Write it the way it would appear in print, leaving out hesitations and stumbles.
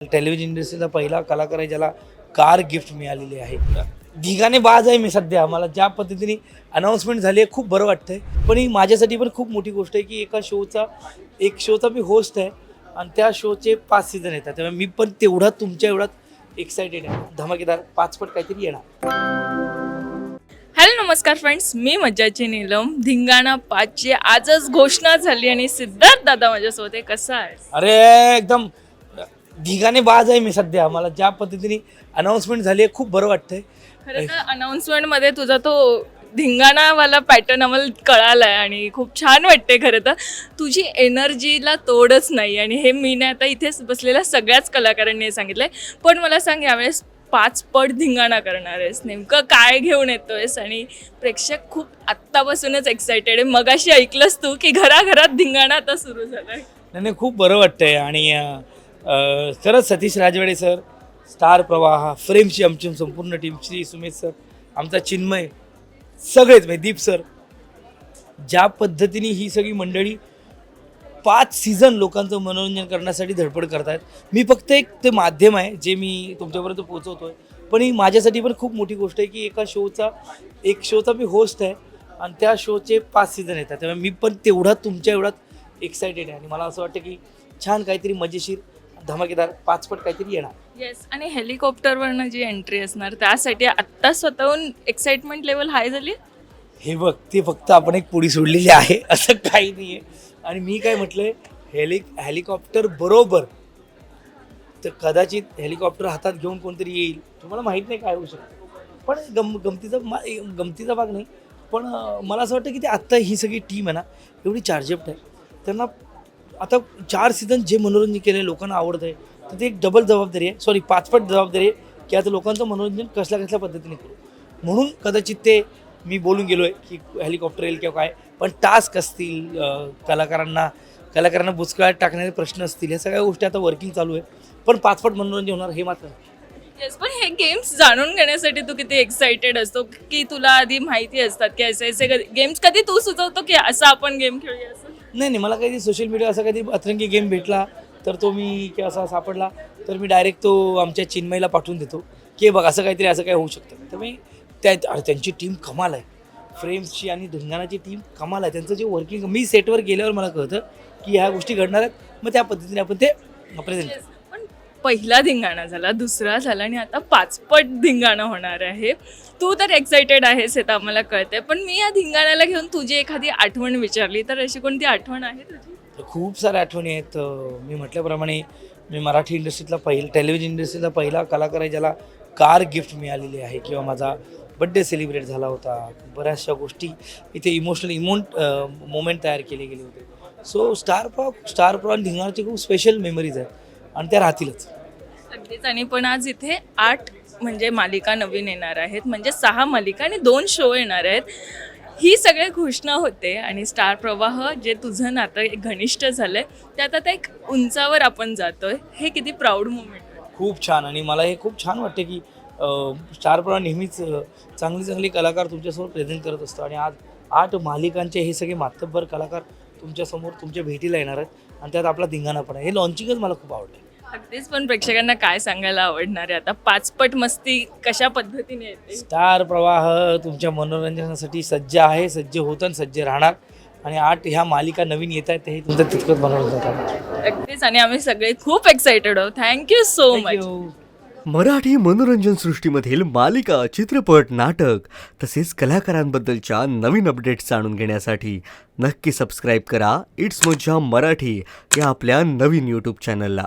Television इंडस्ट्रीचा पहिला कलाकार आहे ज्याला कार गिफ्ट मिळालेली आहे. धिगाने बाज आहे मी सध्या. मला ज्या पद्धतीने अनाऊन्समेंट झाली आहे खूप बरं वाटतंय. पण ही माझ्यासाठी पण खूप मोठी गोष्ट आहे की एका शोचा मी होस्ट आहे आणि त्या शोचे 5 सीझन येतात. त्यामुळे मी पण तेवढा तुमच्या एवढाच एक्सायटेड आहे. धमाकेदार 5 पट काहीतरी येणार. हॅलो नमस्कार फ्रेंड्स, मी मज्जाची नीलम. धिंगाणा 5ची आजच घोषणा झाली आणि सिद्धार्थ दादा माझ्यासोबत आहे. कसा आहे? अरे एकदम धिगाने बाज आहे मी सध्या. मला ज्या पद्धतीने अनाऊन्समेंट झाली आहे खूप बरं वाटतंय. खरं तर अनाऊन्समेंटमध्ये तुझा तो धिंगाणावाला पॅटर्न आम्हाला कळाला आहे आणि खूप छान वाटते. खरं तर तुझी एनर्जीला तोडच नाही आणि हे मी नाही आता इथेच बसलेल्या सगळ्याच कलाकारांनी सांगितलं आहे. पण मला सांग, यावेळेस 5 पट धिंगाणा करणार आहेस, नेमकं काय घेऊन येतोयस? आणि प्रेक्षक खूप आत्तापासूनच एक्सायटेड आहे. मगाशी ऐकलंस तू की घराघरात धिंगाणा आता सुरू झाला आहे. नाही खूप बरं वाटतंय. आणि खरंच सतीश राजवाडे सर, स्टार प्रवाह, फ्रेमची आमची संपूर्ण टीम, श्री सुमेश सर, आमचा चिन्मय, सगळेच म्हणजे दीप सर, ज्या पद्धतीने ही सगळी मंडळी 5 सीझन लोकांचं मनोरंजन करण्यासाठी धडपड करतायत. मी फक्त एक ते माध्यम आहे जे मी तुमच्यापर्यंत पोहोचवतोय. पण ही माझ्यासाठी पण खूप मोठी गोष्ट आहे की एका शोचा मी होस्ट आहे आणि त्या शोचे 5 सीझन येतात. त्यामुळे मी पण तेवढा तुमच्या एवढाच एक्सायटेड आहे आणि मला असं वाटतं की छान काहीतरी मजेशीर धमाकेदार 5 पट काहीतरी येणार. येस, आणि हेलिकॉप्टरवरनं जी एंट्री असणार त्यासाठी आत्ता स्वतःहून एक्साइटमेंट लेवल हाय झाली. हे बघ, ते फक्त आपण एक पुडी सोडलेली आहे, असं काही नाही आहे. आणि मी काय म्हटलंय, हेलिकॉप्टर बरोबर तर कदाचित हेलिकॉप्टर हातात घेऊन कोणतरी येईल. तुम्हाला माहीत नाही काय होऊ शकतं. पण गमतीचा भाग नाही. पण मला असं वाटतं की ते आत्ता ही सगळी टीम आहे ना एवढी चार्जेप्ट आहे. त्यांना आता 4 सीझन जे मनोरंजन केलं लोकांना आवडतं आहे, तर ते एक डबल जबाबदारी आहे, 5 पट जबाबदारी आहे की आता लोकांचं मनोरंजन कसल्या पद्धतीने करू. म्हणून कदाचित ते मी बोलून गेलो आहे की हेलिकॉप्टर येईल किंवा काय. पण टास्क असतील, कलाकारांना बुचकळ्यात टाकणारे प्रश्न असतील, ह्या सगळ्या गोष्टी आता वर्किंग चालू आहे. पण 5 पट मनोरंजन होणार हे मात्र. येस, पण हे गेम्स जाणून घेण्यासाठी तू किती एक्साइटेड असतो की तुला आधी माहिती असतात की असे गेम्स कधी तू सुचवतो की असं आपण गेम खेळूया असं? नाही, मला कधी सोशल मीडिया असा कधी अतरंगी गेम भेटला तर तो मी किंवा असा सापडला तर मी डायरेक्ट तो आमच्या चिन्मयला पाठवून देतो की बघ असं काहीतरी, असं काय होऊ शकतं. तर मी त्यांची टीम कमाल आहे. फ्रेम्सची आणि धिंगाणाची टीम कमाल आहे. त्यांचं जे वर्किंग मी सेटवर गेल्यावर मला कळतं की ह्या गोष्टी घडणार आहेत. मग त्या पद्धतीने आपण ते प्रेझेंट. पण पहिला धिंगाणा झाला, दुसरा झाला आणि आता 5 पट धिंगाणा होणार आहे. तू तर एक्सायटेड आहेस हे तर आम्हाला कळतंय. पण मी या धिंगाण्याला घेऊन तुझी एखादी आठवण विचारली तर अशी कोणती आठवण आहे तुझी? खूप साऱ्या आठवणी आहेत. मी म्हटल्याप्रमाणे मी मराठी इंडस्ट्रीतला टेलिव्हिजन इंडस्ट्रीचा पहिला कलाकार आहे ज्याला कार गिफ्ट मिळालेली आहे. किंवा माझा बड्डे सेलिब्रेट झाला होता. बऱ्याचशा गोष्टी इथे इमोशनल मोमेंट तयार केले गेले होते. सो स्टार प्रॉ धिंगाणाची खूप स्पेशल मेमरीज आहेत आणि त्या राहतीलच. अगदीच. आणि पण आज इथे 8 म्हणजे मालिका नवीन येणार आहेत, म्हणजे 6 मालिका आणि 2 शो येणार आहेत. ही सगळी घोषणा होते आणि स्टार प्रवाह जे तुझं नातं एक घनिष्ठ झालंय त्यात आता एक उंचावर आपण जातोय. हे किती प्राऊड मोमेंट आहे. खूप छान. आणि मला हे खूप छान वाटते की स्टार प्रवाह नेहमीच चांगली कलाकार तुमच्यासमोर प्रेझेंट करत असतो. आणि आज 8 मालिकांचे हे सगळे मातब्बर कलाकार तुमच्यासमोर तुमच्या भेटीला येणार आहेत आणि त्यात आपला धिंगाणा पण आहे. हे लॉन्चिंगच मला खूप आवडलं. अगदीच. पण प्रेक्षकांना काय सांगायला आवडणार आहे आता? 5 पट मस्ती कशा पद्धतीने येते? स्टार प्रवाह तुमच्या मनोरंजनासाठी सज्ज आहे, सज्ज होतं आणि सज्ज राहणार. आणि 8 ह्या मालिका नवीन येत आहेत तेही तुमचं तितकंच मनोरंजन करणार. अगदीच. आणि आम्ही सगळे खूप एक्साइटेड आहोत. Thank you so much. मराठी मनोरंजन सृष्टीमधील मालिका, चित्रपट, नाटक तसेच कलाकारांबद्दलच्या नवीन अपडेट्स जाणून घेण्यासाठी नक्की सबस्क्राईब करा इट्स मज्जा मराठी या आपल्या नवीन यूट्यूब चॅनलला.